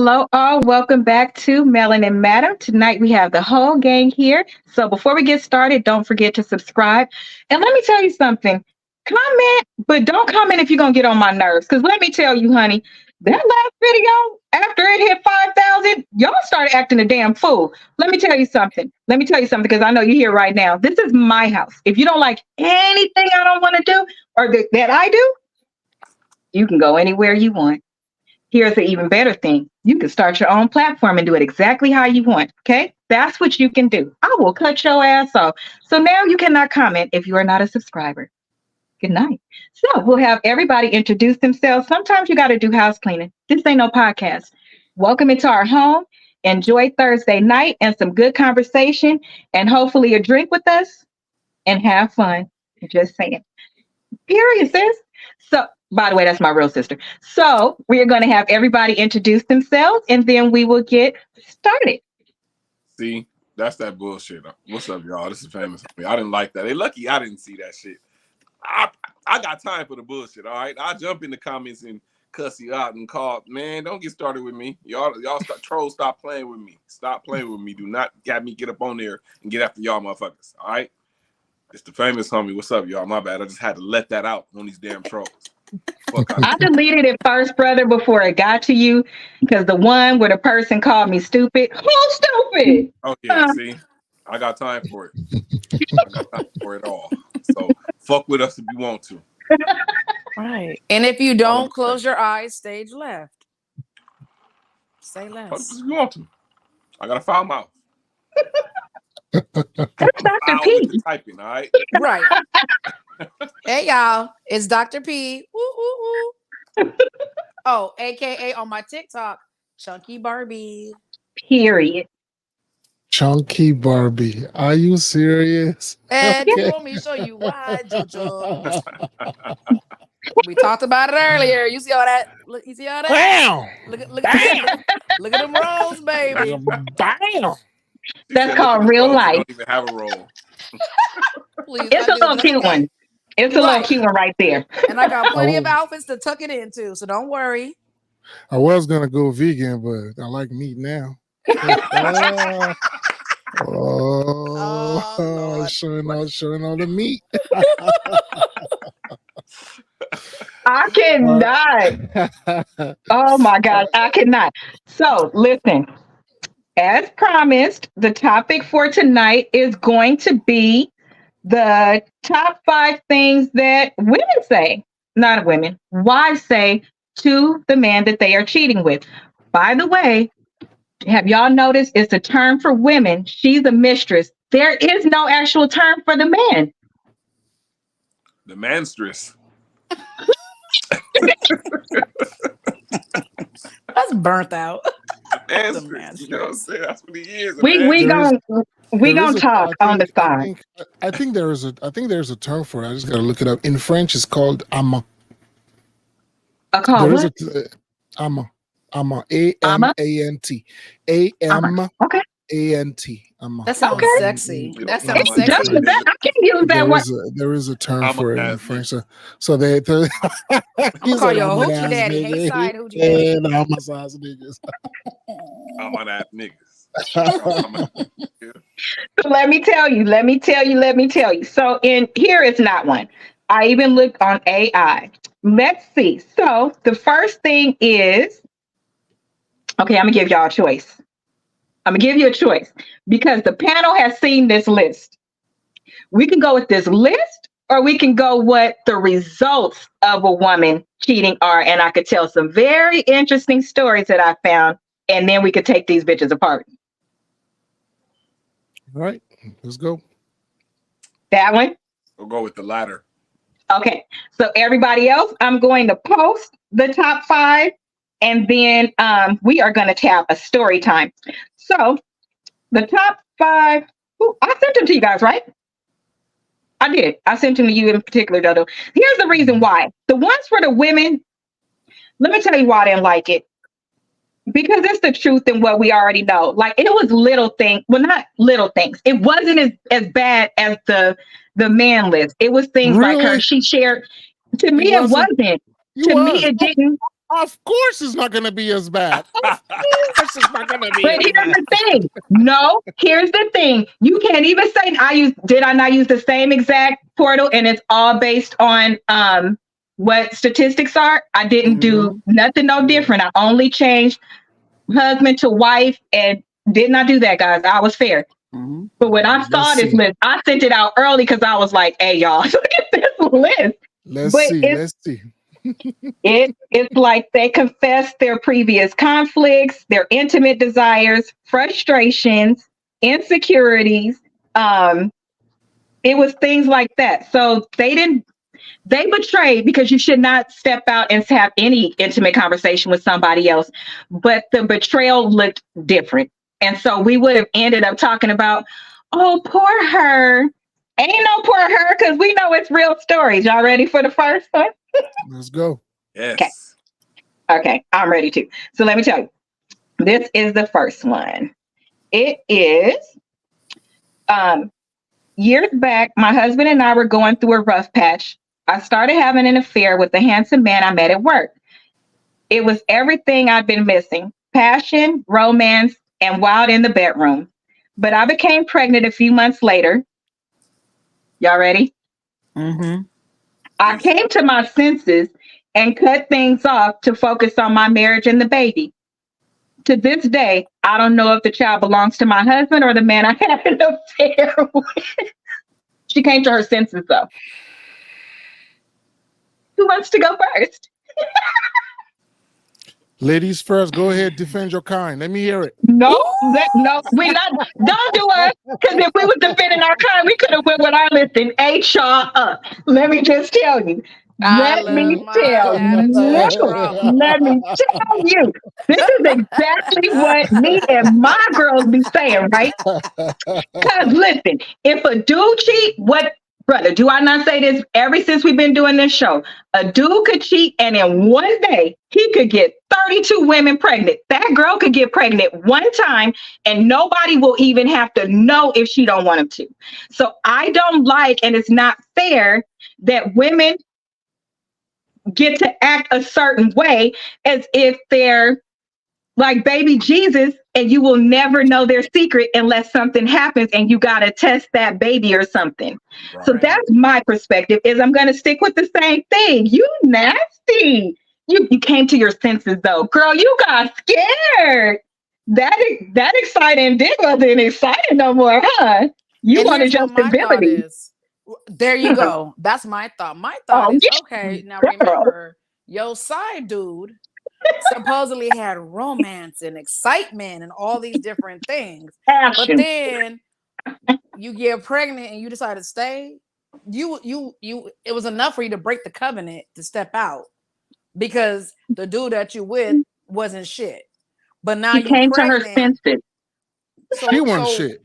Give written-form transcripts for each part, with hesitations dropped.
Hello, all. Welcome back to Melanin Madam. Tonight we have the whole gang here. So before we get started, don't forget to subscribe. And let me tell you something. Comment, but don't comment if you're going to get on my nerves. Because let me tell you, honey, that last video, after it hit 5,000, y'all started acting a damn fool. Let me tell you something. Let me tell you something because I know you're here right now. This is my house. If you don't like anything I don't want to do or that I do, you can go anywhere you want. Here's the even better thing. You can start your own platform and do it exactly how you want. Okay? That's what you can do. I will cut your ass off. So now you cannot comment if you are not a subscriber. Good night. So we'll have everybody introduce themselves. Sometimes you got to do house cleaning. This ain't no podcast. Welcome into our home. Enjoy Thursday night and some good conversation and hopefully a drink with us and have fun. Just saying. Period, sis. So, by the way, that's my real sister. So we are going to have everybody introduce themselves and then we will get started. See, that's that bullshit. What's up, y'all? This is Famous. I didn't like that. They lucky I didn't see that shit. I got time for the bullshit, all right? I'll jump in the comments and cuss you out and call. Man, don't get started with me. Y'all trolls, stop playing with me. Stop playing with me. Do not have me get up on there and get after y'all motherfuckers, all right? It's the Famous homie. What's up, y'all? My bad. I just had to let that out on these damn trolls. I deleted it first, brother, before it got to you, because the one where the person called me stupid. Who's stupid? Oh, yeah, see? I got time for it. I got time for it all. So, fuck with us if you want to. Right. And if you don't, close your eyes, stage left. Say less. Fuck us if you want to. I got a foul mouth. That's Dr. P. Typing, all right? Right. Hey, y'all. It's Dr. P. Woo, woo, woo. Oh, AKA on my TikTok, Chunky Barbie. Period. Chunky Barbie. Are you serious? And you want me to show you why, Jojo. We talked about it earlier. You see all that? Look, you see all that? Bam! Look at them rolls, baby. Bam! That's called real life. Don't even have a roll. Please, It's a little cute one. It's a little cute one right there. And I got plenty of outfits to tuck it into, so don't worry. I was gonna go vegan, but I like meat now. Showing all the meat. I cannot. Oh my God, I cannot. So listen, as promised, the topic for tonight is going to be the top 5 things that women say, not women, wives say to the man that they are cheating with. By the way, have y'all noticed it's a term for women? She's a mistress. There is no actual term for the man. The manstress. That's burnt out. Manstress. You know what I'm saying? That's what he is. We gonna talk on the side. I think there's a term for it. I just gotta look it up. In French, it's called amant. There is amant. Amant. A-M-A-N-t. A-M-A-N-T. Okay. That sounds sexy. That sounds sexy. I can use that one. There is a term for it in French. So they I'm gonna call you a hoochie daddy. Hey, side hoochie daddy. And I'm a size niggas. I'm on that niggas. So let me tell you. So here is not one. I even looked on AI. Let's see. So the first thing is, okay, I'm gonna give y'all a choice. I'm gonna give you a choice because the panel has seen this list. We can go with this list or we can go what the results of a woman cheating are. And I could tell some very interesting stories that I found. And then we could take these bitches apart. All right, let's go. That one? We'll go with the latter. Okay. So everybody else, I'm going to post the top 5. And then we are going to tap a story time. So the top 5, I sent them to you guys, right? I did. I sent them to you in particular, Dodo. Here's the reason why. The ones for the women, let me tell you why I didn't like it. Because it's the truth and what we already know. Like, it was little things. Well, not little things. It wasn't as bad as the man list. It was things like her. She shared. To me, it wasn't. To me, it didn't. Of course, it's not going to be as bad. Of course, it's not going to be But as here's bad. the thing. No, here's the thing. You can't even say did I not use the same exact portal and it's all based on what statistics are? I didn't do nothing no different. I only changed husband to wife and did not do that, guys. I was fair. But when I saw Let's this see. list, I sent it out early because I was like, hey y'all, look at this list. Let's But see. Let's see. it's like they confess their previous conflicts, their intimate desires, frustrations, insecurities. It was things like that. So they betrayed because you should not step out and have any intimate conversation with somebody else. But the betrayal looked different. And so we would have ended up talking about, oh, poor her. Ain't no poor her because we know it's real stories. Y'all ready for the first one? Let's go. Yes. Okay, I'm ready to. So let me tell you. This is the first one. It is years back, my husband and I were going through a rough patch. I started having an affair with a handsome man I met at work. It was everything I'd been missing: passion, romance, and wild in the bedroom. But I became pregnant a few months later. Y'all ready? I came to my senses and cut things off to focus on my marriage and the baby. To this day, I don't know if the child belongs to my husband or the man I had an affair with. She came to her senses, though. Who wants to go first? Ladies first, go ahead, defend your kind. Let me hear it. No, we're not. Don't do us, because if we was defending our kind, we could have went with our list and ate y'all up. Let me just tell you. I Let me love my tell attitude you. drama. Let me tell you. This is exactly what me and my girls be saying, right? Because listen, if a dude cheat, what, brother, do I not say this ever since we've been doing this show? A dude could cheat and in one day he could get 32 women pregnant. That girl could get pregnant one time and nobody will even have to know if she don't want him to. So I don't like, and it's not fair that women get to act a certain way as if they're like baby Jesus, and you will never know their secret unless something happens and you got to test that baby or something. Right. So that's my perspective, is I'm going to stick with the same thing. You nasty. You came to your senses though. Girl, you got scared. That exciting dick wasn't exciting no more, huh? You And wanted here's your what my thought stability. is. There you go. That's my thought. My thought Oh, is, yeah, okay, now girl. remember, your side dude supposedly had romance and excitement and all these different things. But Passion. then you get pregnant and you decide to stay. It was enough for you to break the covenant to step out because the dude that you with wasn't shit. But now She you came to her pregnant. senses. She wasn't shit.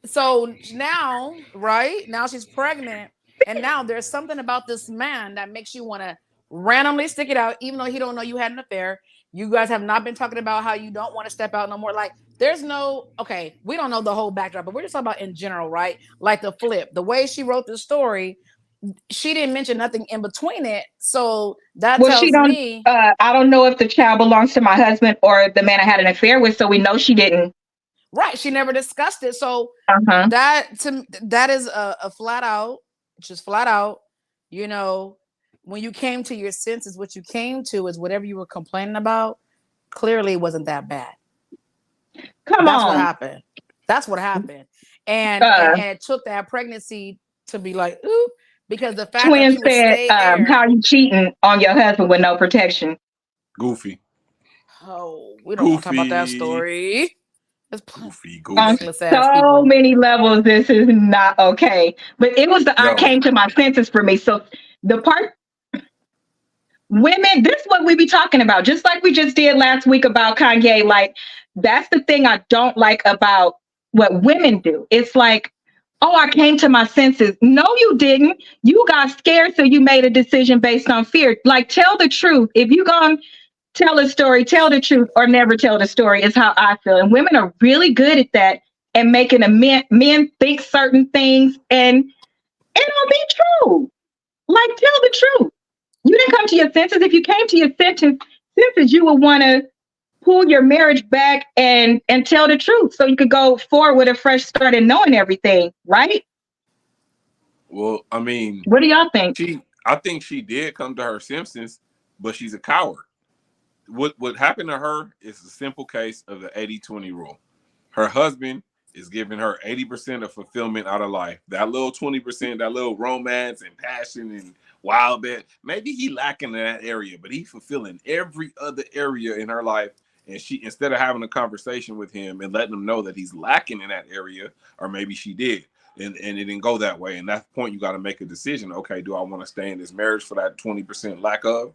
So now, right? Now she's pregnant. And now there's something about this man that makes you want to randomly stick it out, even though he don't know you had an affair. You guys have not been talking about how you don't want to step out no more. Like, there's no, okay, we don't know the whole backdrop, but we're just talking about in general, right? Like the flip, the way she wrote the story, she didn't mention nothing in between it. So that Well, she tells don't. me, I don't know if the child belongs to my husband or the man I had an affair with. So we know she didn't. right? She never discussed it. So Uh-huh. that is a flat out, just flat out. You know, when you came to your senses, what you came to is whatever you were complaining about. Clearly, it wasn't that bad. Come That's what on. happened. That's what happened, and it took that pregnancy to be like, ooh, because the fact that Twin you would said, stay there. "How you cheating on your husband with no protection?" Goofy. Oh, we don't want to talk about that story. Goofy. On so many levels, this is not okay. But it was I came to my senses for me. So the part, women, this is what we be talking about. Just like we just did last week about Kanye. Like, that's the thing I don't like about what women do. It's like, oh, I came to my senses. No, you didn't. You got scared, so you made a decision based on fear. Like, tell the truth. If you gonna tell a story, tell the truth, or never tell the story, is how I feel. And women are really good at that and making men think certain things, and it don't be true. Like, tell the truth. You didn't come to your senses. If you came to your senses, you would want to pull your marriage back and tell the truth so you could go forward with a fresh start and knowing everything, right? Well, I mean, What do y'all think? I think she did come to her senses, but she's a coward. What happened to her is a simple case of the 80-20 rule. Her husband is giving her 80% of fulfillment out of life. That little 20%, that little romance and passion and wild bit, maybe he lacking in that area, but he's fulfilling every other area in her life. And she, instead of having a conversation with him and letting him know that he's lacking in that area, or maybe she did, and it didn't go that way. And that point, you got to make a decision. Okay, do I want to stay in this marriage for that 20% lack of?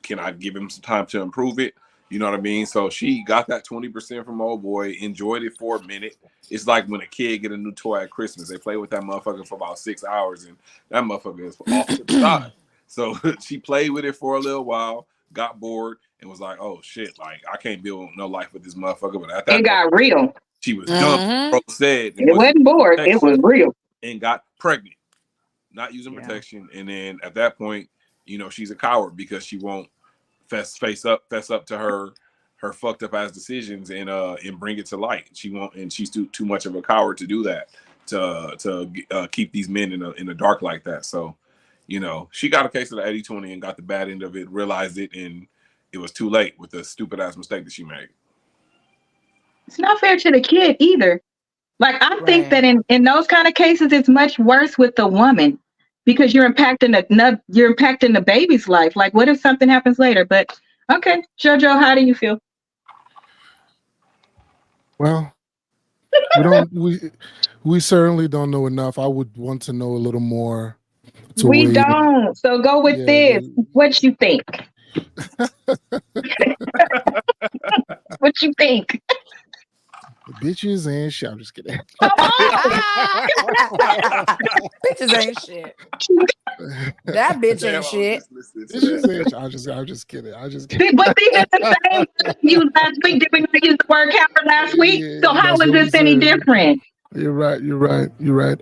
Can I give him some time to improve it? You know what I mean? So she got that 20% from old boy, enjoyed it for a minute. It's like when a kid get a new toy at Christmas. They play with that motherfucker for about 6 hours, and that motherfucker is off to the side. So she played with it for a little while, got bored, and was like, oh, shit, like, I can't build no life with this motherfucker. But at that It got real. she was dumped. Bro said it wasn't bored. It was real. And got pregnant, not using protection. And then at that point, you know, she's a coward because she won't fess up to her fucked up ass decisions and bring it to light. She won't, and she's too much of a coward to do that, to keep these men in the dark like that. So, you know, she got a case of the 80-20 and got the bad end of it, realized it, and it was too late with the stupid ass mistake that she made. It's not fair to the kid either. Like, I think that in those kind of cases, it's much worse with the woman because you're impacting the baby's life. Like, what if something happens later? But okay, JoJo, how do you feel? Well, we certainly don't know enough. I would want to know a little more. We don't. So go with this. What you think? What you think? Bitches ain't shit. I'm just kidding. Bitches ain't shit. That bitch ain't shit. I'm just kidding. But these are the same used last week. Did we not use the word capper last week? So how is this any different? You're right.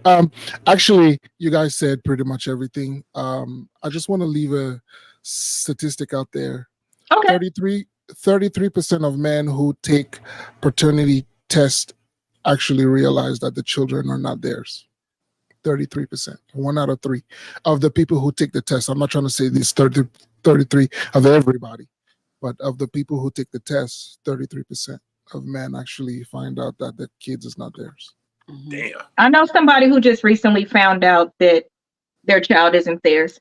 Actually, you guys said pretty much everything. I just want to leave a statistic out there. Okay. 33% of men who take paternity tests actually realize that the children are not theirs. 33%, 1 out of 3 of the people who take the test. I'm not trying to say this 33 of everybody, but of the people who take the test, 33% of men actually find out that the kids is not theirs. Damn. I know somebody who just recently found out that their child isn't theirs,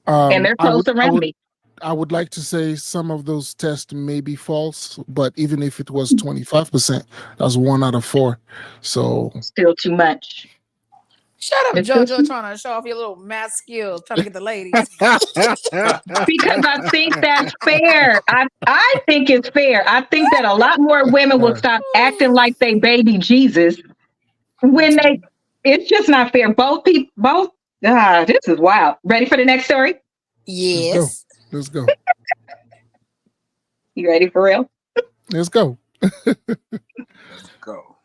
and they're close to remedy. I would like to say some of those tests may be false, but even if it was 25%, that's 1 out of 4. So still too much. Shut up, JoJo, trying to show off your little math skills, trying to get the ladies. Because I think that's fair. I think it's fair. I think that a lot more women will stop acting like they baby Jesus when it's just not fair. This is wild. Ready for the next story? Yes. Let's go. You ready for real? Let's go. Go.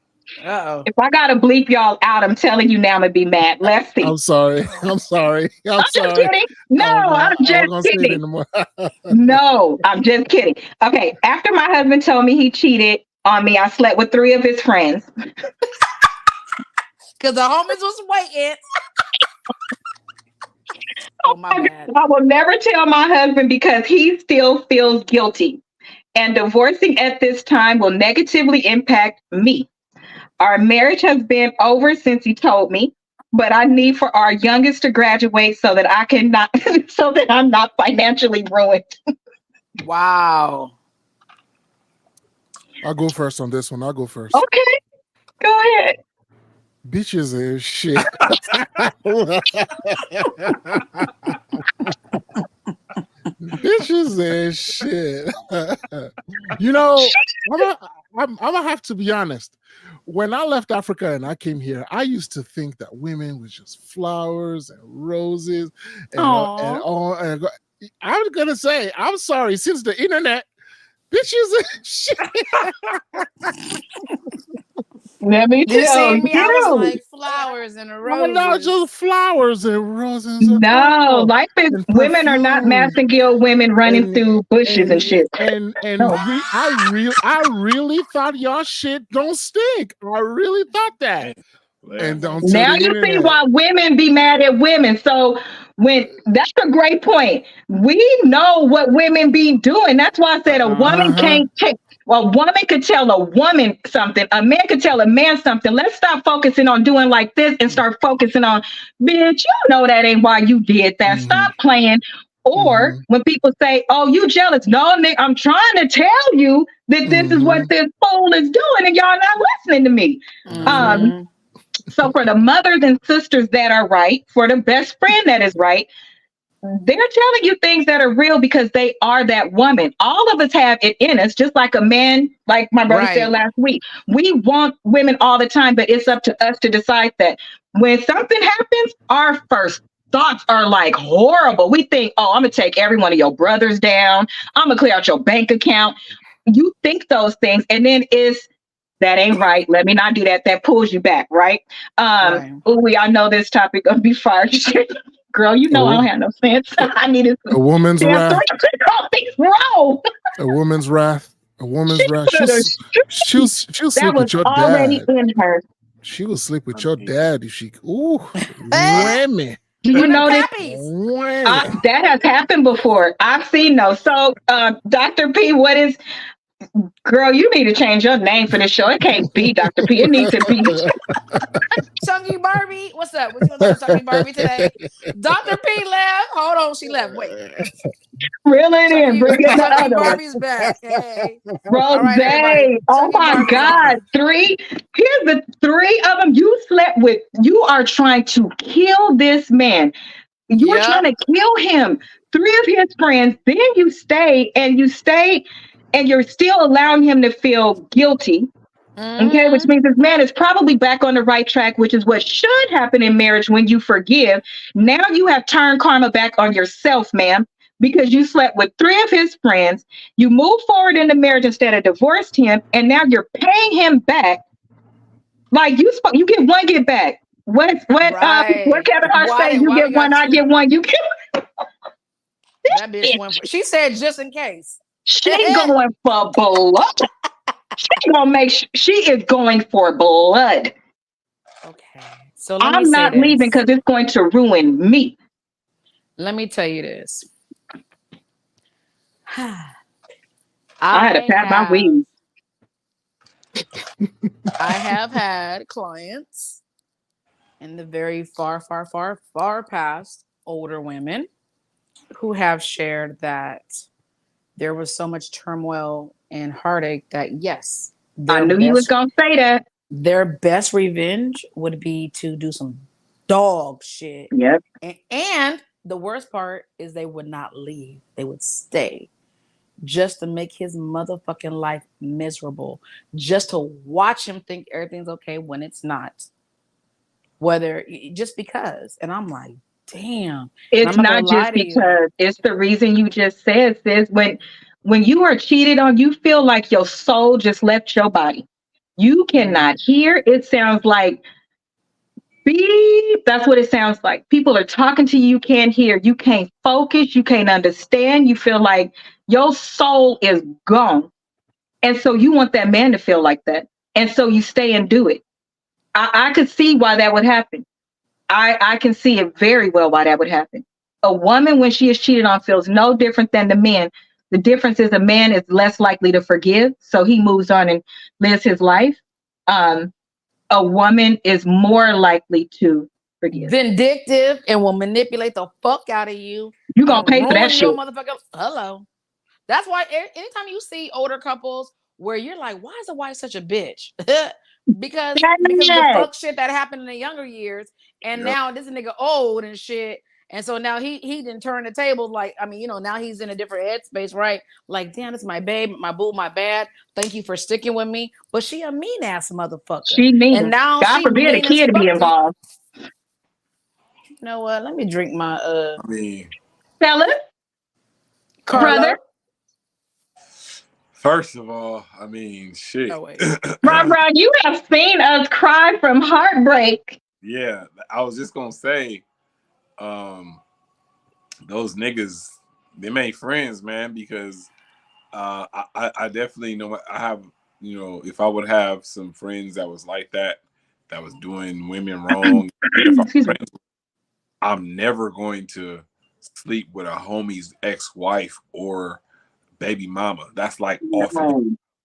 Uh-oh. If I gotta bleep y'all out, I'm telling you now, I'm gonna be mad. Let's see. I'm sorry. I'm sorry. Just kidding. No, I'm just kidding. No, I'm just kidding. Okay, after my husband told me he cheated on me, I slept with 3 of his friends. Because the homies was waiting. Oh, my bad. I will never tell my husband because he still feels guilty. And divorcing at this time will negatively impact me. Our marriage has been over since he told me, but I need for our youngest to graduate so that I'm not financially ruined. Wow. I'll go first on this one. Okay, go ahead. Bitches is shit. Bitches is shit. You know, I'm gonna have to be honest. When I left Africa and I came here, I used to think that women was just flowers and roses and all. And I'm gonna say, I'm sorry, since the internet, bitches is shit. Let me You tell see me? I was you. like flowers and Oh, not roses. just flowers and roses. No, life is And women are not perfume. Massengill women running And through bushes and shit. No. I really thought y'all shit don't stink. I really thought that. And until Now the you see internet. why women be mad at women. So when that's a great point. We know what women be doing. That's why I said a woman Uh-huh. can't take. Well, a woman could tell a woman something. A man could tell a man something. Let's stop focusing on doing like this and start focusing on, bitch, you know that ain't why you did that. Mhm. Stop playing. Or Mhm. when people say, oh, you jealous. No, Nick, I'm trying to tell you that this is what Mhm. this fool is doing and y'all not listening to me. Um, Mhm. so for the mothers and sisters that are right, for the best friend that is right, they're telling you things that are real because they are that woman. All of us have it in us, just like a man, like my brother said Right. last week. We want women all the time, but it's up to us to decide that. When something happens, our first thoughts are like horrible. We think, oh, I'm gonna take every one of your brothers down. I'm gonna clear out your bank account. You think those things, and then it's that ain't right. Let me not do that. That pulls you back, right? Right. Oh, we all know this topic of be fired. Girl, you A, know I don't wo- have no sense. I needed a some woman's damn wrath. 3 roll. A woman's wrath. A She woman's wrath. could have She'll that sleep was with your already dad. in her. She will sleep with your dad if she. Ooh, Eh, whammy, Do you women notice? cappies. whammy. That has happened before. I've seen those. So, Dr. P, what is, girl, you need to change your name for this show. It can't be Dr. P. It needs to be Chunky Barbie. What's up? What you gonna talk to Chunky Barbie today? Dr. P left. Hold on, she left. Wait. reel it in, bring in the Chunky other one. Barbie's back. Hey. Rose, All right, everybody. oh Chunky my Barbie's God, on. here's the 3 of them you slept with. You are trying to kill this man. You were Yep. trying to kill him. 3 of his friends, then you stay, and you're still allowing him to feel guilty. Okay, which Mm-hmm. means this man is probably back on the right track, which is what should happen in marriage when you forgive. Now you have turned karma back on yourself, ma'am, because you slept with 3 of his friends. You moved forward in the marriage instead of divorced him, and now you're paying him back. Like you get one, get back. What Right. Kevin Hart say? You Why we get one, got I two? get one. You get That bitch went for it. she said just in case. She going for blood. She is going for blood. Okay. So let me I'm say not leaving this. because it's going to ruin me. Let me tell you this. I had to I pat my have weed. I have had clients in the very far past, older women who have shared that there was so much turmoil and heartache that yes, I their knew you was best gonna say that. their best revenge would be to do some dog shit. Yep. And the worst part is they would not leave. They would stay just to make his motherfucking life miserable, just to watch him think everything's okay when it's not. Whether just because. And I'm like, damn. And I'm It's not gonna not lie just to you. because it's the reason you just said, sis. When you are cheated on, you feel like your soul just left your body. You cannot hear. It sounds like beep. That's what it sounds like. People are talking to you, you can't hear. You can't focus. You can't understand. You feel like your soul is gone. And so you want that man to feel like that. And so you stay and do it. I could see why that would happen. I can see it very well why that would happen. A woman, when she is cheated on, feels no different than the man. The difference is a man is less likely to forgive, so he moves on and lives his life. Um, a woman is more likely to forgive. Vindictive and will manipulate the fuck out of you You gonna and pay for that ruin your shit. motherfucker. Hello. That's why anytime you see older couples where you're like, why is the wife such a bitch? because the Yes. fuck shit that happened in the younger years, and Yep. now this nigga old and shit. And so now he didn't turn the tables. Like, I mean, now he's in a different headspace, right? Like, damn, it's my babe, my boo, my bad. Thank you for sticking with me. But she a mean ass motherfucker. She And mean. now God she forbid a mean as kid to be fuck to you. involved. You know what? Let me drink my I mean, Fella, Carlo. brother, First of all, I mean, shit. No way. Ron, you have seen us cry from heartbreak. Yeah, I was just gonna say, those niggas, they made friends, man, because I definitely know I have, if I would have some friends that was like that was doing women wrong, if I'm Excuse me. friends, I'm never going to sleep with a homie's ex-wife or baby mama. That's like off of, No.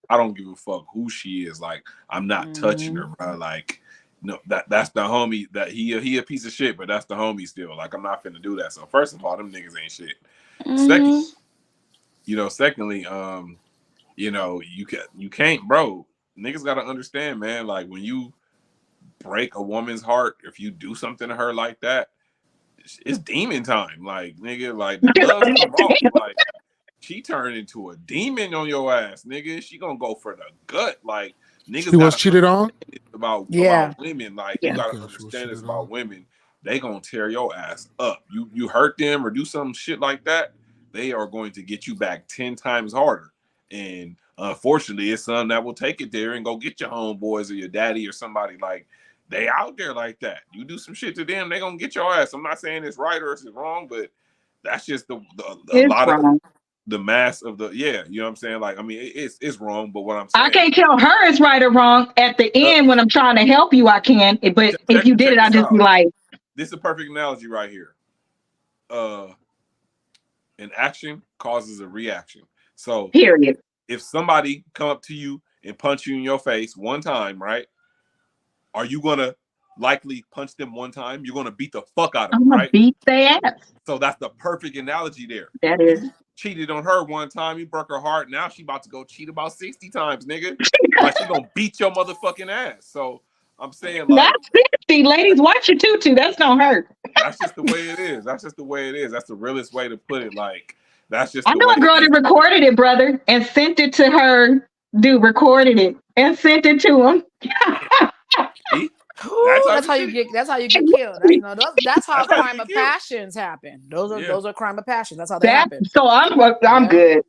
I don't give a fuck who she is. Like, I'm not touching her, bro. Like, no, that's the homie. That he a piece of shit, but that's the homie still. Like, I'm not finna do that. So first of all, them niggas ain't shit. Second, secondly, you can't, bro. Niggas gotta understand, man. Like, when you break a woman's heart, if you do something to her like that, it's demon time. Like, nigga, like the gloves come off. Like, she turned into a demon on your ass, nigga. She gonna go for the gut. Like, niggas She was gotta cheated on. about women. Like, you Yeah. gotta Okay, she was understand it's cheated about on. women. They gonna tear your ass up. You hurt them or do some shit like that, they are going to get you back 10 times harder. And unfortunately, it's some that will take it there and go get your homeboys or your daddy or somebody. Like, they out there like that. You do some shit to them, they gonna get your ass. I'm not saying it's right or it's wrong, but that's just a It's lot of wrong. the mass of the, you know what I'm saying? Like, I mean, it's wrong, but what I'm I saying, can't tell her it's right or wrong. At the end, when I'm trying to help you, I can. But if you did check it, I'll this just be out. like, This is a perfect analogy right here. An action causes a reaction. So period. if somebody come up to you and punch you in your face one time, right? Are you gonna likely punch them one time? You're gonna beat the fuck out of them, I'm going to right? beat their ass. So that's the perfect analogy there. That is. You cheated on her one time, you broke her heart. Now she about to go cheat about 60 times, nigga. Like, she gonna beat your motherfucking ass. So I'm saying, Not like, 60. Ladies, watch your tutu. That's going to hurt. that's just the way it is. That's just the way it is. That's the realest way to put it. Like, that's just I the know way a girl it that is. recorded it, brother, and sent it to her. Dude recorded it and sent it to him. See? That Ooh, type that's of how you shit. get. That's how you get killed. That's how That's how you crime get of killed. passions happen. Those are Yeah. crime of passions. That's how they That happen. so I'm Yeah. good.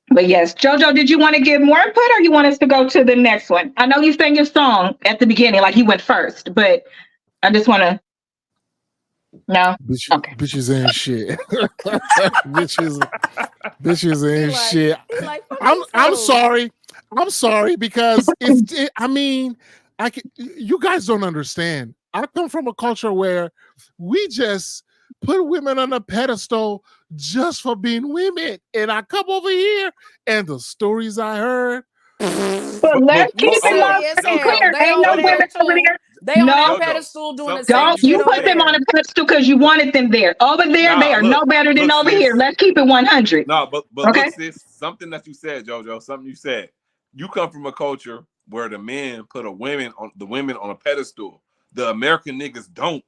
But yes, JoJo, did you want to give more input or you want us to go to the next one? I know you sang your song at the beginning, like you went first, but I just want to. No. Okay. Bitches ain't shit. bitches He ain't like shit. he like fuck I'm these I'm hoes. sorry. I'm sorry because I mean, you guys don't understand. I come from a culture where we just put women on a pedestal just for being women. And I come over here and the stories I heard. But But let's You keep it silly as Jojo, hell. clear. They Ain't over no Jojo, there women over too. there. They on that No, pedestal doing the something same don't you shit you just put over them said. on a there. pedestal because you wanted them there. Over there, they Nah, are no better than look, over here. sis. Let's keep it 100. Nah, but Okay. look, sis. Something that you said, JoJo. Something you said. You come from a culture where the men put the women on a pedestal. The American niggas don't.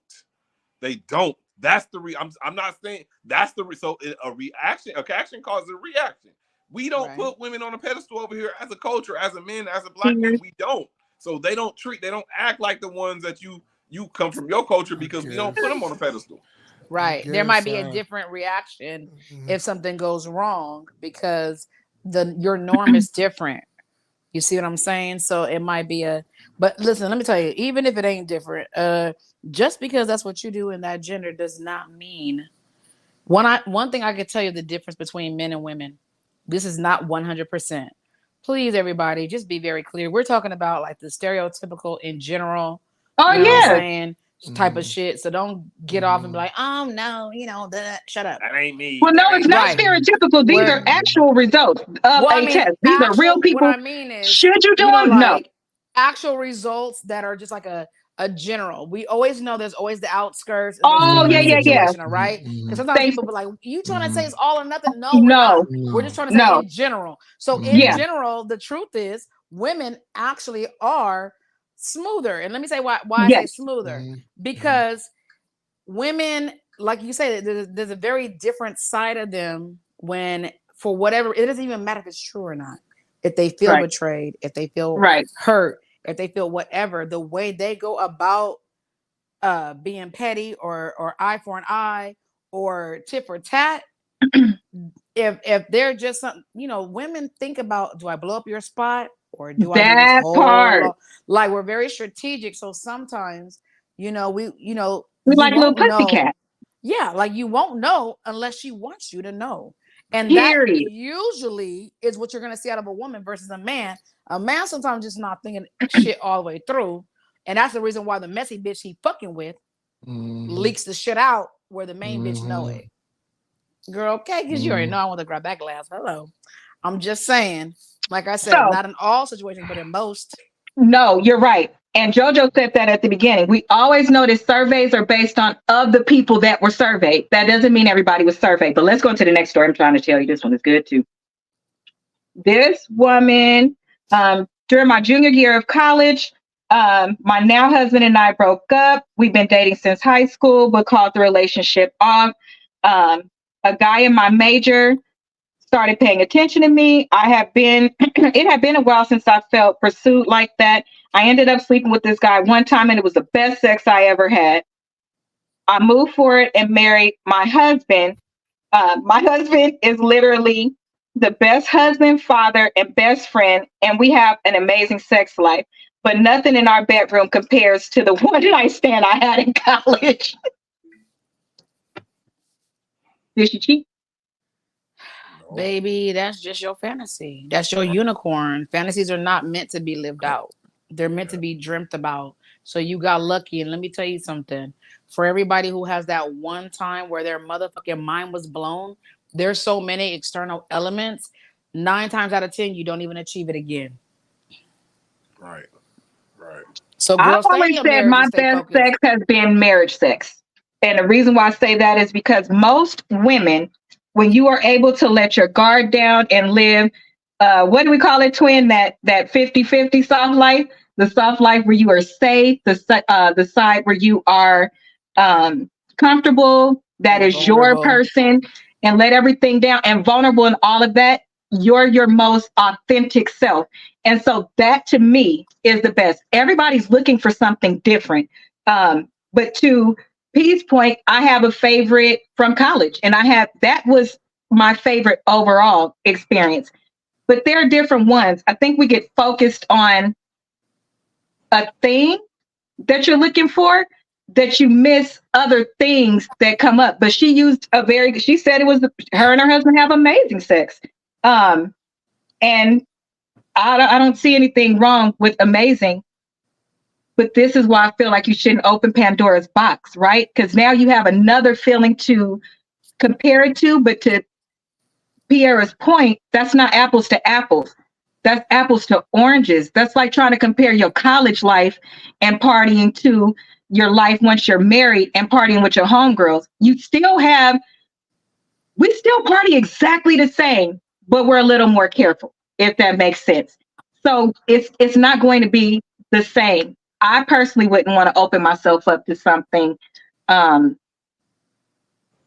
They don't. That's the I'm not saying that's so a reaction. A action causes a reaction. We don't Right. put women on a pedestal over here as a culture, as a man, as a black man. We don't. So they don't act like the ones that you come from your culture because we don't put them on a pedestal. Right. There might be a different reaction if something goes wrong because your norm is different. You see what I'm saying? So it might be but listen, let me tell you, even if it ain't different, just because that's what you do in that gender does not mean one thing I could tell you the difference between men and women. This is not 100%. Please, everybody, just be very clear. We're talking about like the stereotypical in general, Oh you know what I'm yeah. saying? Type of shit. So don't get off and be like, oh no, shut up. That ain't me. Well, no, That it's ain't not Right. me. stereotypical. These are Where actual results of well, I a mean, test. These are real what people. I mean is, Should you do them? No. like actual results that are just like a general. We always know there's always the outskirts and there's Oh the yeah, yeah, yeah. situational, right? Because sometimes They people be like, you trying to say it's all or nothing? No, we're not. no, We're just trying to say no. in general. So in Yeah. general, the truth is women actually are smoother. And let me say why I say Yes. smoother. Because women, like you say, there's a very different side of them when for whatever, it doesn't even matter if it's true or not. If they feel Right. betrayed, if they feel Right. hurt, if they feel whatever, the way they go about being petty or eye for an eye or tit for tat, if they're just something, women think about, do I blow up your spot or do I do this That part. like we're very strategic. So sometimes, We you like little won't know. pussycat. Yeah, like you won't know unless she wants you to know. And that Period. usually is what you're gonna see out of a woman versus a man. A man sometimes just not thinking shit all the way through. And that's the reason why the messy bitch he fucking with leaks the shit out where the main bitch know it. Girl, okay, because you already know I want to grab that glass. Hello. I'm just saying, like I said, So, not in all situations, but in most. no, you're right. And JoJo said that at the beginning. We always notice surveys are based on of the people that were surveyed. That doesn't mean everybody was surveyed. But let's go to the next story. I'm trying to tell you this one is good too. This woman, during my junior year of college, my now husband and I broke up. We've been dating since high school, but called the relationship off. A guy in my major started paying attention to me. It had been a while since I felt pursued like that. I ended up sleeping with this guy one time and it was the best sex I ever had. I moved forward and married my husband. My husband is literally the best husband, father, and best friend, and we have an amazing sex life. But nothing in our bedroom compares to the one night stand I had in college. Did she cheat? No. Baby, that's just your fantasy. That's your unicorn. Fantasies are not meant to be lived out. They're meant to be dreamt about. So you got lucky. And let me tell you something. For everybody who has that one time where their motherfucking mind was blown, there's so many external elements. 9 times out of 10, you don't even achieve it again. Right. Right. So, I've girls, stay in always your said marriage and my stay best focused. sex has been marriage sex. And the reason why I say that is because most women, when you are able to let your guard down and live, what do we call it, twin? That 50-50 soft life, the soft life where you are safe, the side where you are comfortable, that is your Vulnerable. person, and let everything down and vulnerable and all of that, you're your most authentic self. And so that to me is the best. Everybody's looking for something different. But to P's point, I have a favorite from college, and that was my favorite overall experience. But there are different ones. I think we get focused on a thing that you're looking for that you miss other things that come up. But she said it was her and her husband have amazing sex. And I don't see anything wrong with amazing, but this is why I feel like you shouldn't open Pandora's box, right? Because now you have another feeling to compare it to, but to Pierre's point, that's not apples to apples. That's apples to oranges. That's like trying to compare your college life and partying to your life once you're married and partying with your homegirls. We still party exactly the same, but we're a little more careful, if that makes sense. So it's not going to be the same. I personally wouldn't want to open myself up to something um,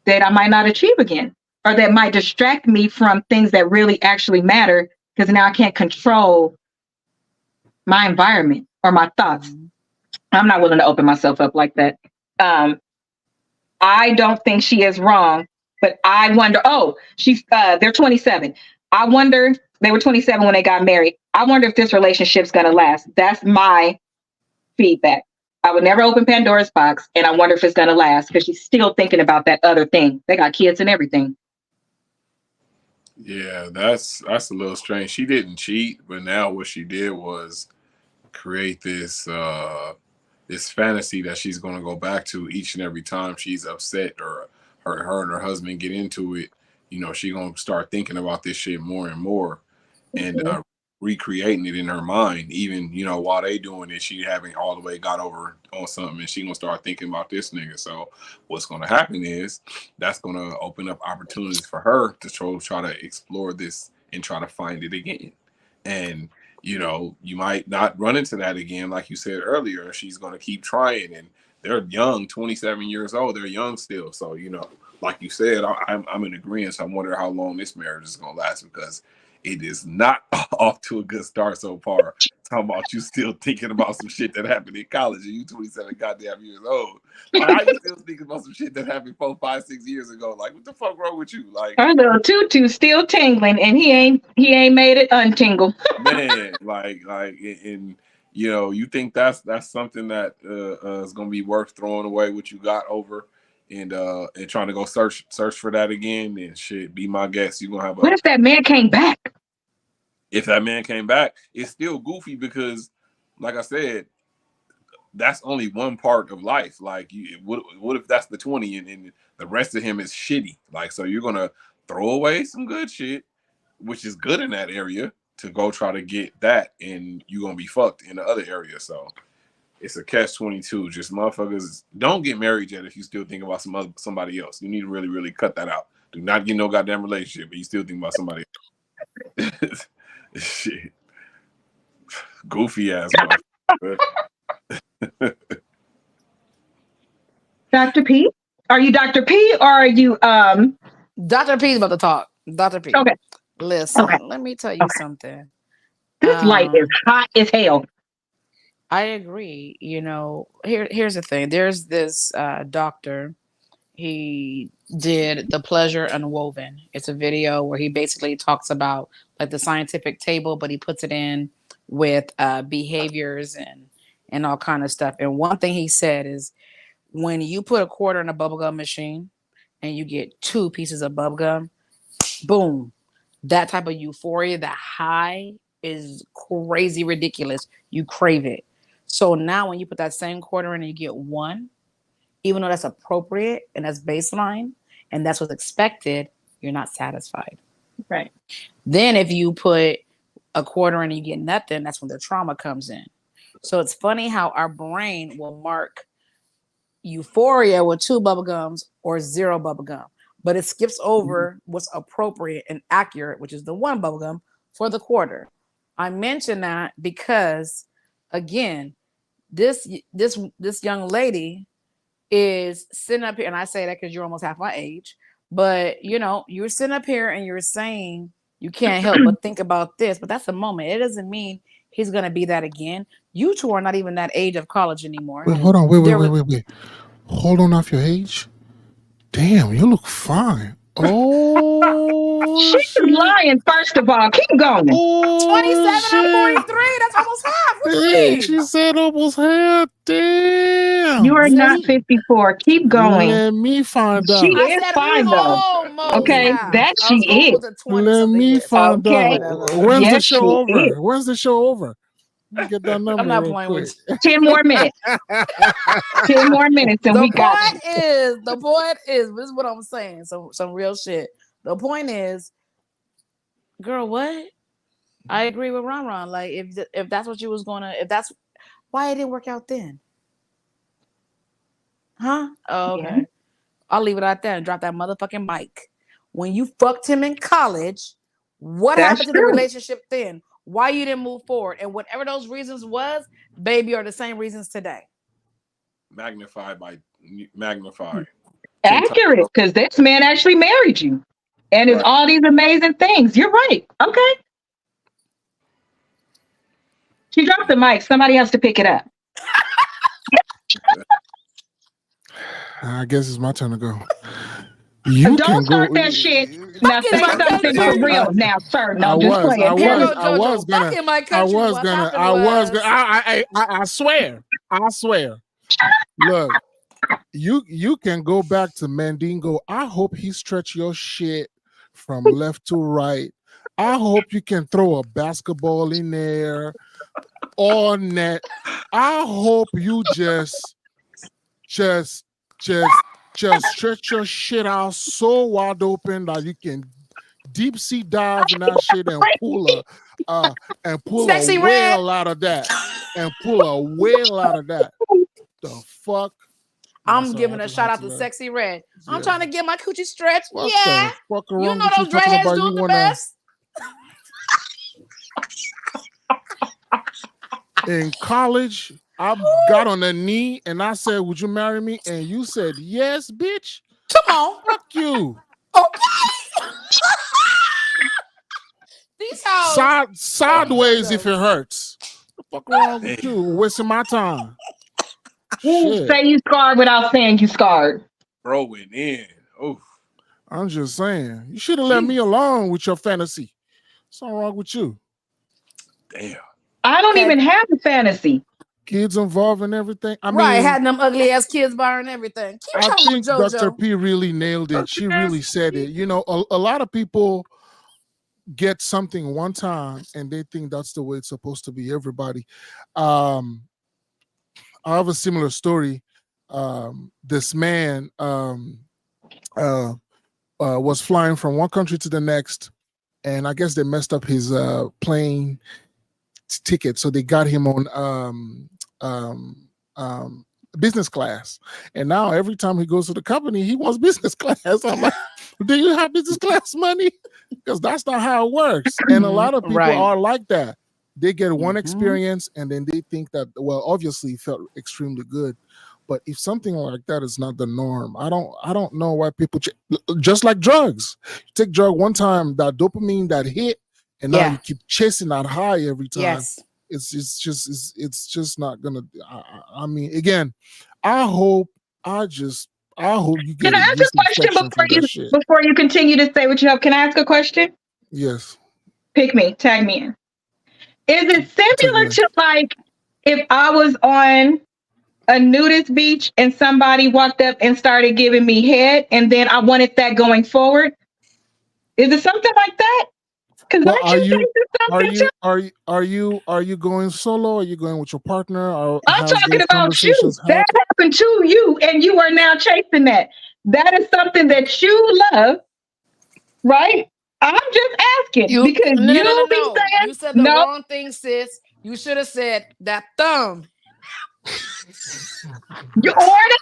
that I might not achieve again, or that might distract me from things that really actually matter, because now I can't control my environment or my thoughts. I'm not willing to open myself up like that. I don't think she is wrong, but I wonder. Oh, they're 27. I wonder, they were 27 when they got married. I wonder if this relationship's gonna last. That's my feedback. I would never open Pandora's box, and I wonder if it's gonna last because she's still thinking about that other thing. They got kids and everything. Yeah, that's a little strange. She didn't cheat, but now what she did was create this fantasy that she's going to go back to each and every time she's upset or her and her husband get into it. She going to start thinking about this shit more and more, and Mhm. recreating it in her mind. Even while they doing it, she haven't all the way got over on something, and she gonna start thinking about this nigga. So what's gonna happen is that's gonna open up opportunities for her to try to explore this and try to find it again. And you might not run into that again, like you said earlier. She's gonna keep trying, and they're young, 27 years old. They're young still. So like you said, I'm in agreement. So I wonder how long this marriage is gonna last, because it is not off to a good start so far. Talking about you still thinking about some shit that happened in college and you 27 goddamn years old. Like, how you still thinking about some shit that happened 4, 5, 6 years ago? Like, what the fuck wrong with you? Like, Our little tutu still tingling, and he ain't made it untingle. man, and you know, you think that's something that is gonna be worth throwing away what you got over and trying to go search for that again, then shit, be my guest. You're gonna have What if that man came back? if that man came back, it's still goofy because, like I said, that's only one part of life. Like, what if that's the 20 and the rest of him is shitty? Like, so you're gonna throw away some good shit, which is good in that area, to go try to get that, and you're gonna be fucked in the other area. So it's a catch-22. Just motherfuckers, don't get married yet if you still think about somebody else. You need to really, really cut that out. Do not get no goddamn relationship, but you still think about somebody else. Shit. Goofy ass motherfucker. Dr. P? Are you Dr. P or are you Dr. P is about to talk. Dr. P. Okay. Listen, Okay. let me tell you something. This light is hot as hell. I agree. You know, here's the thing. There's this doctor. He did The Pleasure Unwoven. It's a video where he basically talks about like the scientific table, but he puts it in with behaviors and all kind of stuff. And one thing he said is when you put a quarter in a bubblegum machine and you get 2 pieces of bubblegum, boom, that type of euphoria, that high is crazy ridiculous. You crave it. So now when you put that same quarter in and you get 1, even though that's appropriate and that's baseline and that's what's expected, you're not satisfied. Right. Then if you put a quarter in and you get nothing, that's when the trauma comes in. So it's funny how our brain will mark euphoria with 2 bubblegums or 0 bubblegum, but it skips over what's appropriate and accurate, which is the 1 bubblegum for the quarter. I mention that because, again, this young lady is sitting up here, and I say that because you're almost half my age, but you know, you're sitting up here and you're saying you can't help but think about this, but that's a moment. It doesn't mean he's gonna be that again. You two are not even that age of college anymore. Wait, hold on. Wait. Hold on off your age. Damn, you look fine. Oh, She's lying, first of all. Keep going. 27, I'm 43. That's almost half. What do you mean? She said almost half. Damn. You are not 54. Keep going. Let me find out. She I is said fine though. almost Okay, half. that I was she going is. with the 20 Let something me years. find Okay. out. When's the Yes, show she over? is. When's the show over? Let me get that number I'm not real playing quick. with you. 10 more minutes. 10 more minutes and we got you. The point is, this is what I'm saying. Some real shit. The point is, girl, what? I agree with Ron. Like, if that's what you was gonna, if that's why it didn't work out then, huh? Oh, okay. Yeah. I'll leave it out there and drop that motherfucking mic. When you fucked him in college, what That's happened to the true. relationship then? Why you didn't move forward? And whatever those reasons was, baby, are the same reasons today. Magnified. Accurate, because this man actually married you. And it's Right. all these amazing things. You're right. Okay. She dropped the mic. Somebody has to pick it up. I guess it's my turn to go. You Don't can start go. that shit. Now say Fucking Mike something Tyson. for real now, sir. I No, just was play it. Here go gonna. JoJo. Fucking my I country. was What gonna. happened I was was- gonna. I swear. I swear. Look, you can go back to Mandingo. I hope he stretch your shit from left to right. I hope you can throw a basketball in there or net. I hope you just stretch your shit out so wide open that you can deep sea dive in that shit and pull Sexy a red. whale out of that. And pull a whale out of that. The fuck? I'm Sorry, giving I a just shout had out to to, Sexy Red. I'm yeah. trying to get my coochie stretched. What Yeah. the fuck You wrong know with you those talking dreadheads about do you it the wanna best. in college? I got on a knee and I said, "Would you marry me?" And you said, "Yes, bitch." Come on. Fuck you. Okay. These hoes. Sideways if it hurts. Fuck wrong with you? Wasting my time. Ooh, Shit. say you scarred without saying you scarred. Bro went in. Oh, I'm just saying. You should have let me alone with your fantasy. What's wrong with you? damn. I don't Okay. even have a fantasy. Kids involved and everything. I Right, mean, had them ugly ass kids bar and everything. Keep I telling think Dr. JoJo. P really nailed it. She really said it. You know, a lot of people get something one time and they think that's the way it's supposed to be. Everybody. I have a similar story. This man was flying from one country to the next, and I guess they messed up his plane ticket, so they got him on business class. And now every time he goes to the company, he wants business class. I'm like, do you have business class money? Because that's not how it works. And a lot of people Right. are like that. They get one Mhm. experience and then they think that, well, obviously it felt extremely good. But if something like that is not the norm, I don't know why people just like drugs. You take drug one time, that dopamine that hit, and now Yeah. you keep chasing that high every time. Yes. It's just not gonna. I mean, again, I hope you Can get I a ask yeast a question infection from that shit. before you continue to say what you have? Can I ask a question? Yes, Pick me, tag me in. Is it take similar me. to like if I was on a nudist beach and somebody walked up and started giving me head, and then I wanted that going forward? Is it something like that? Because Well, aren't you facing something too? are you going solo? Are you going with your partner? Or I'm has talking those about you. conversations That happened? happened to you, and you are now chasing that. That is something that you love, right? I'm just asking You because no no no no you be no. saying You said the no. wrong thing, sis. You should have said that thumb. You order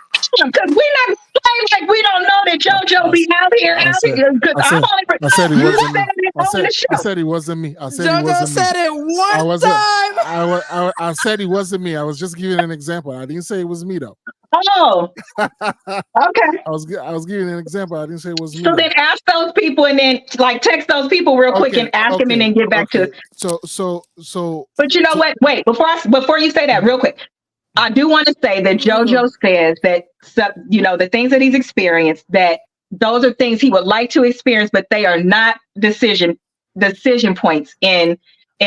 because we're not playing like we don't know that JoJo I, be out here, I out said, here. Because I I'm said, only I said it you wasn't said me. it on the I show. said it wasn't me. I said it JoJo wasn't me. said it I one wasn't. time. I said it wasn't me. I was just giving an example. I didn't say it was me though. Oh, I okay. was giving an example. I didn't say it was me So though. then ask those people, and then like text those people real quick Okay, and ask them, and then get back to okay. us. So But you know to, what? Wait, before you say that, real quick, I do want to say that JoJo says that the things that he's experienced, that those are things he would like to experience, but they are not decision points in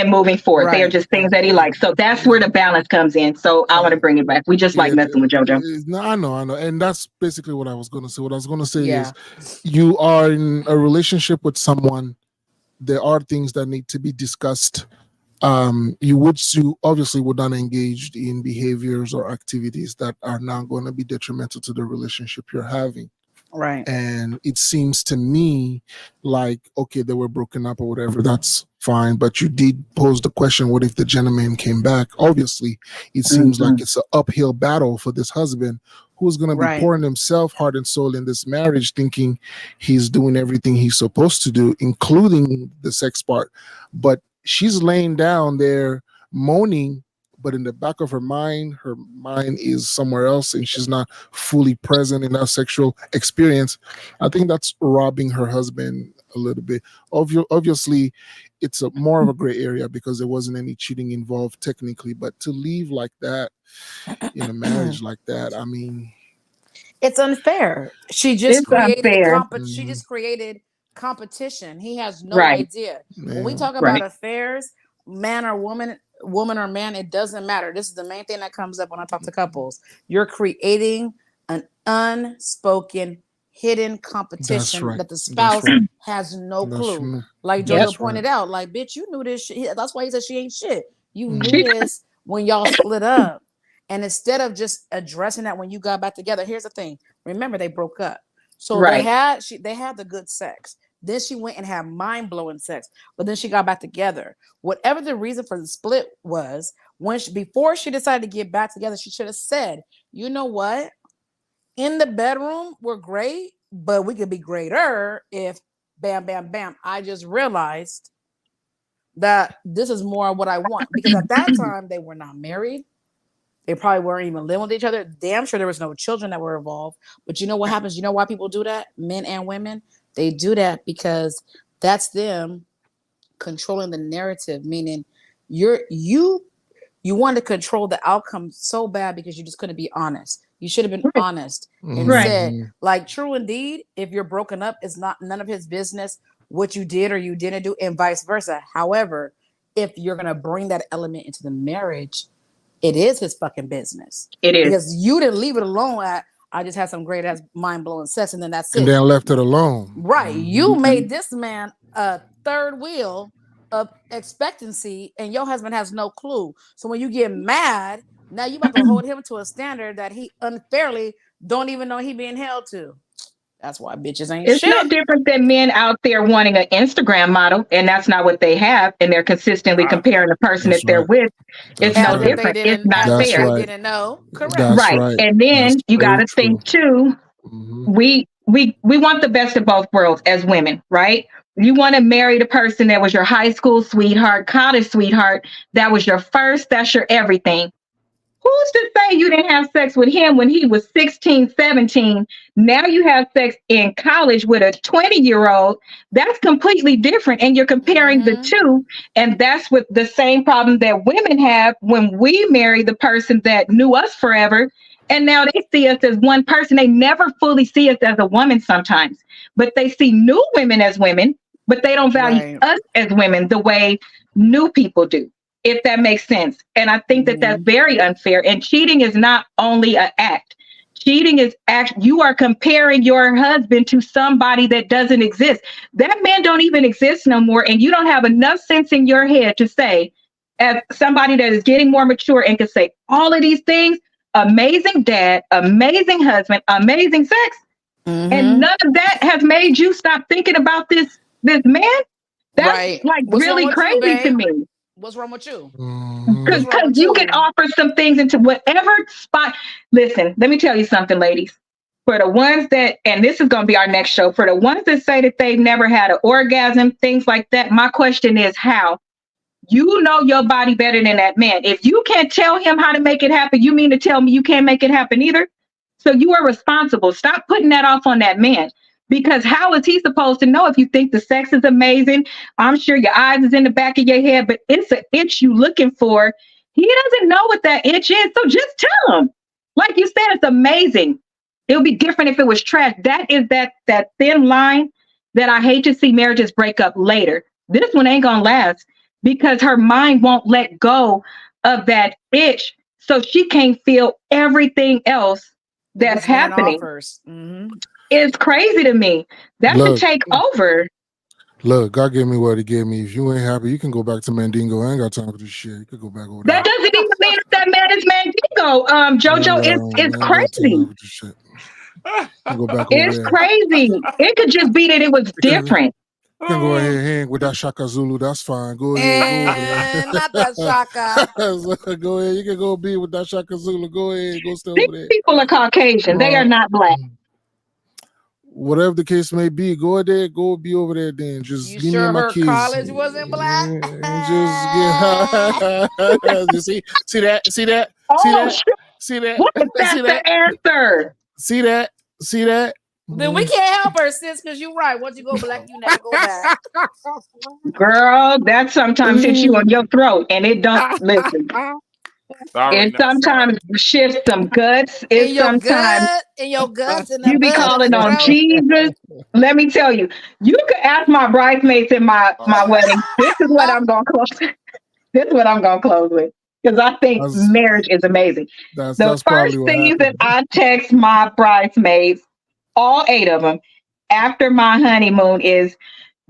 moving forward. They are Right. just things that he likes. So that's where the balance comes in. So I want to bring it back. We just like yeah, messing with JoJo. no, I know, and that's basically what I was going to say. What I was going to say Yeah. is, you are in a relationship with someone. There are things that need to be discussed. You obviously would not engage in behaviors or activities that are not going to be detrimental to the relationship you're having. Right. And it seems to me like, okay, they were broken up or whatever, that's fine. But you did pose the question, what if the gentleman came back? Obviously, it seems like it's an uphill battle for this husband who's going to be Right. pouring himself heart and soul in this marriage, thinking he's doing everything he's supposed to do, including the sex part. But she's laying down there moaning, but in the back of her mind is somewhere else, and she's not fully present in that sexual experience. I think that's robbing her husband a little bit. Obviously, it's more of a gray area because there wasn't any cheating involved technically, but to leave like that in a marriage like that, I mean, it's unfair. She just It's created unfair. she just created competition. He has no Right. idea. When we yeah, talk about Right. affairs, man or woman or man, it doesn't matter. This is the main thing that comes up when I talk to couples. You're creating an unspoken hidden competition right. that the That's spouse right. has no That's clue. true. Like Yep. JoJo pointed out, like, bitch, you knew this shit. That's why he said she ain't shit. You Mhm. knew this when y'all split up. And instead of just addressing that when you got back together, here's the thing. Remember, they broke up. So Right. they had the good sex. Then she went and had mind-blowing sex. But then she got back together. Whatever the reason for the split was, before she decided to get back together, she should have said, you know what? In the bedroom, we're great, but we could be greater if bam, bam, bam. I just realized that this is more what I want. Because at that time, they were not married. They probably weren't even living with each other. Damn sure there was no children that were involved. But you know what happens? You know why people do that? Men and women. They do that because that's them controlling the narrative, meaning you You wanted to control the outcome so bad because you just couldn't be honest. You should have been honest and Right. said, like, true indeed, if you're broken up, it's not none of his business what you did or you didn't do, and vice versa. However, if you're gonna bring that element into the marriage, it is his fucking business. It is. Because you didn't leave it alone at I just had some great ass mind blowing sex and then that's it. And then left it alone. Right. You made this man a third wheel of expectancy and your husband has no clue. So when you get mad, now you about to hold him to a standard that he unfairly don't even know he being held to. That's why bitches ain't It's shit. no different than men out there wanting an Instagram model, and that's not what they have, and they're consistently comparing the person that they're with. It's no different. It's not fair. They didn't know. Correct. That's right. And then you got to think too. We want the best of both worlds as women, right? You want to marry the person that was your high school sweetheart, college sweetheart. That was your first. That's your everything. Who's to say you didn't have sex with him when he was 16, 17? Now you have sex in college with a 20-year-old. That's completely different. And you're comparing the two. And that's what the same problem that women have when we marry the person that knew us forever. And now they see us as one person. They never fully see us as a woman sometimes, but they see new women as women, but they don't value us as women the way new people do, if that makes sense. And I think that that's very unfair. And cheating is not only an act. Cheating is you are comparing your husband to somebody that doesn't exist. That man don't even exist no more. And you don't have enough sense in your head to say, as somebody that is getting more mature and can say all of these things, amazing dad, amazing husband, amazing sex. And none of that has made you stop thinking about this man. That's like really crazy to me. What's wrong with you? Because you can offer some things into whatever spot. Listen, let me tell you something, ladies. For the ones that, and this is going to be our next show, for the ones that say that they've never had an orgasm, things like that, my question is how? You know your body better than that man. If you can't tell him how to make it happen, you mean to tell me you can't make it happen either? So you are responsible. Stop putting that off on that man. Because how is he supposed to know if you think the sex is amazing? I'm sure your eyes is in the back of your head, but it's an itch you looking for. He doesn't know what that itch is. So just tell him. Like you said, it's amazing. It would be different if it was trash. That is that thin line that I hate to see marriages break up later. This one ain't gonna last because her mind won't let go of that itch. So she can't feel everything else that's happening. It's crazy to me. That should take over. Look, God gave me what he gave me. If you ain't happy, you can go back to Mandingo. I ain't got time for this shit. You could go back over there. That doesn't even mean that man is Mandingo. Jojo, it's crazy. Go back it's over crazy. It could just be that it was different. You can go ahead and hang with that Shaka Zulu. That's fine. Go ahead. Not that Shaka. Go ahead. You can go be with that Shaka Zulu. Go ahead. Go stay These over there. people are Caucasian. They are not black. Whatever the case may be, go there. Go be over there then. Just you give sure me my her keys. college wasn't black? And just see that? See that? Oh, see that? What if that's the answer? See that? See that? Then we can't help her, sis, because you're right. Once you go black, you never go back. Girl, that sometimes hits you on your throat, and it don't listen. It sometimes shifts some guts. It sometimes in your guts, you be calling on Jesus. Let me tell you, you could ask my bridesmaids in my wedding. This is what I'm gonna close. This is what I'm gonna close with. Because I think marriage is amazing. The first thing that I text my bridesmaids, all 8 of them, after my honeymoon is,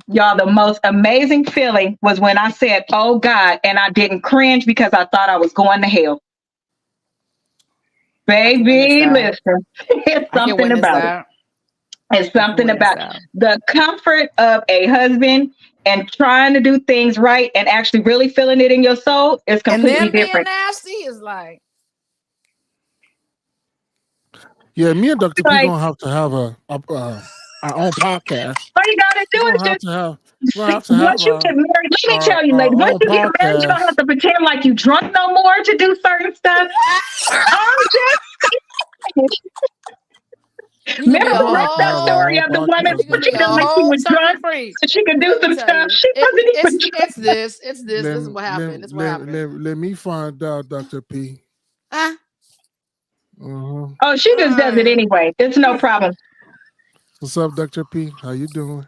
y'all, the most amazing feeling was when I said, oh God, and I didn't cringe because I thought I was going to hell. Baby, listen, it's something about it. It's something about the comfort of a husband and trying to do things right and actually really feeling it in your soul is completely different. Being nasty is like, yeah, me and Dr. P gonna have to have our own podcast. All you gotta do is just once you get married. Let me tell you, ladies, once you get married, you don't have to pretend like you drunk no more to do certain stuff. Remember, we left that story Yeah, the woman You can be a pretended like she whole was turkey drunk freak. so she could do Let me some tell stuff. you, She wasn't even drunk. it's this. This is what happened. This is what happened. Let me find out, Dr. P. Huh? Oh, she just does it anyway. It's no problem. What's up, Dr. P? How you doing?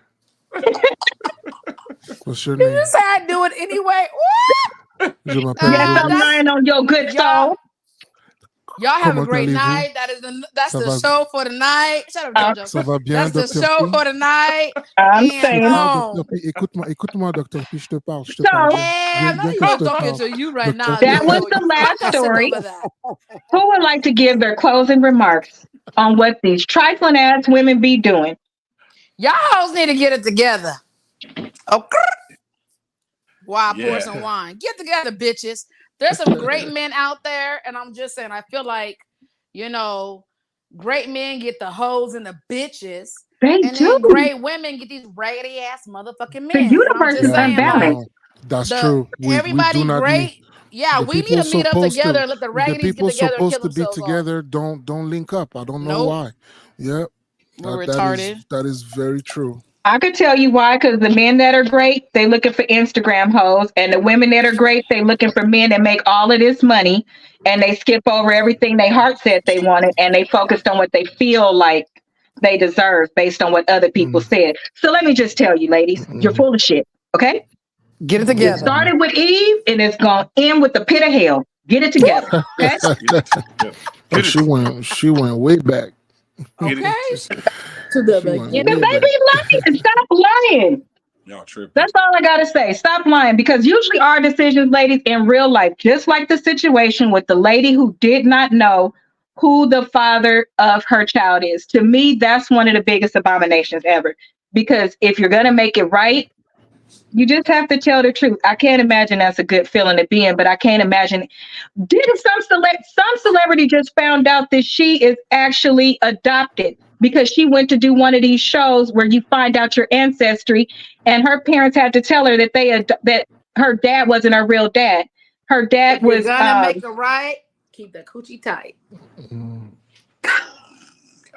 What's your You name? just had to do it anyway. Je m'appelle Yes, I'm Jonas. lying on your good soul. Y'all have a Comment great allez-vous? night. That's Ça the va- show for the night. Shut up, JoJo. Ça va bien, That's the Dr. show P? for the night. I'm And saying. Dr. P. Écoute-moi, Dr. P, je te parle So, bien. I'm not Viens que je even te talking parle. to you right now. Dr. that P. was the last Focusing story. over that. Who would like to give their closing remarks on what these trifling ass women be doing? Y'all hoes need to get it together. Okay. While I pour Yeah. some wine. Get together, bitches. There's some great men out there, and I'm just saying, I feel like, great men get the hoes and the bitches, They and do. then great women get these raggedy ass motherfucking men. The And I'm universe just is saying, unbalanced. That's true. We everybody do not great. need. Yeah, The we need people to meet up supposed together to. and let the The raggedies get people together and kill supposed to be themselves off. together don't link up. I don't know Nope. why. Yep. We're retarded. That is very true. I could tell you why, because the men that are great, they looking for Instagram hoes, and the women that are great, they looking for men that make all of this money, and they skip over everything their heart said they wanted, and they focused on what they feel like they deserve based on what other people said. So let me just tell you, ladies, you're full of shit. Okay, Get it it together. started with Eve, and it's gonna end with the pit of hell. Get it together. Okay. Oh, she went way back. Okay. To the beginning. Because they be lying. Stop lying. Y'all tripping. That's all I gotta say. Stop lying, because usually our decisions, ladies, in real life, just like the situation with the lady who did not know who the father of her child is. To me, that's one of the biggest abominations ever. Because if you're gonna make it right, you just have to tell the truth. I can't imagine that's a good feeling to be in, but I can't imagine. Didn't some celebrity just found out that she is actually adopted because she went to do one of these shows where you find out your ancestry, and her parents had to tell her that that her dad wasn't her real dad. Her dad If you're was gonna make it right, keep the coochie tight.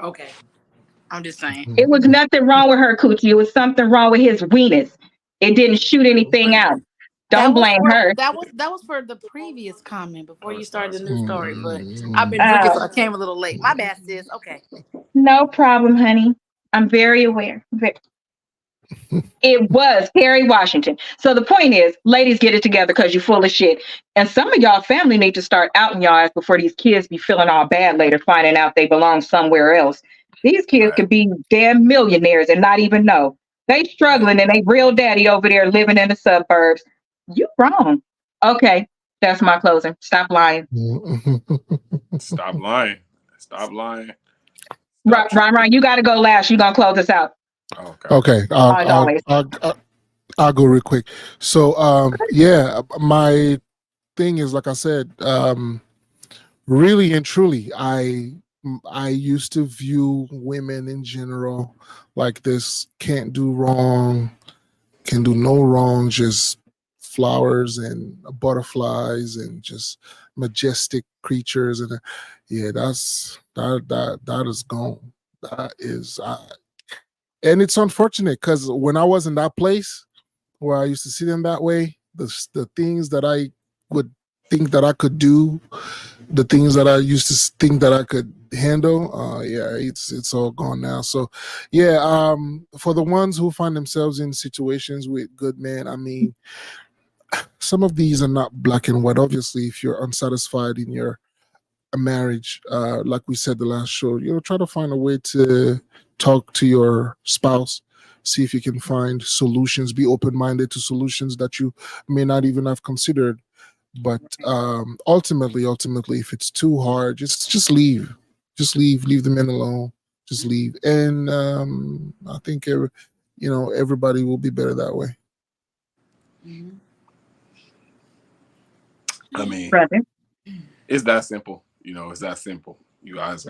Okay. I'm just saying. it was nothing wrong with her coochie. It was something wrong with his weenus. It didn't shoot anything out. Don't blame her. That was for the previous comment before you started the new story. But I've been drinking, so I came a little late. My bad, sis. Okay. No problem, honey. I'm very aware. It was Harry Washington. So the point is, ladies, get it together because you're full of shit. And some of y'all family need to start outing y'all ass before these kids be feeling all bad later, finding out they belong somewhere else. These kids could be damn millionaires and not even know. They struggling and they real daddy over there living in the suburbs. You wrong. Okay, that's my closing. Stop lying. Stop lying. Stop lying. Ryan, you got to go last. You gonna close us out. Okay. I'll go real quick. So, yeah, my thing is, like I said, really and truly, I used to view women in general like this: can't do wrong, can do no wrong, just flowers and butterflies and just majestic creatures. And yeah, that is gone. That is, and it's unfortunate because when I was in that place where I used to see them that way, the things that I would think that I could do, the things that I used to think that I could handle, yeah, it's all gone now. So yeah, for the ones who find themselves in situations with good men, I mean, some of these are not black and white. Obviously, if you're unsatisfied in your marriage, like we said the last show, try to find a way to talk to your spouse, see if you can find solutions, be open-minded to solutions that you may not even have considered. But ultimately, if it's too hard, just leave. Just leave the men alone. Just leave. And I think everybody will be better that way. I mean, it's that simple. It's that simple. You guys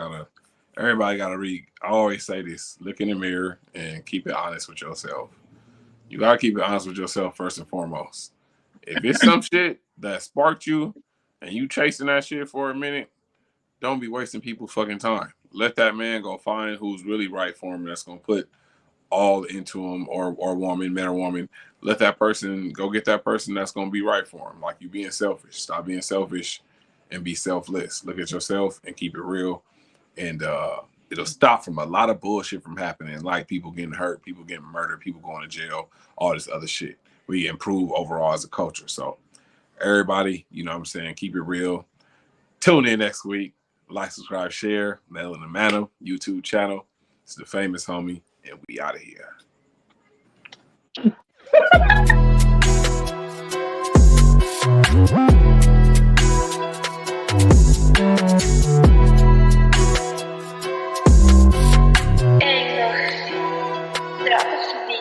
everybody gotta read. I always say this: look in the mirror and keep it honest with yourself. You gotta keep it honest with yourself first and foremost. If it's some shit that sparked you and you chasing that shit for a minute, don't be wasting people's fucking time. let that man go find who's really right for him. That's gonna put all into him, or woman, man or woman. Let that person go get that person that's gonna be right for him. Like, you being selfish. Stop being selfish and be selfless. Look at yourself and keep it real, and it'll stop from a lot of bullshit from happening, like people getting hurt, people getting murdered, people going to jail, all this other shit. We improve overall as a culture. So everybody, you know what I'm saying, keep it real. Tune in next week. Like, subscribe, share. Melanin Madam YouTube channel. It's the famous homie, and we out of here.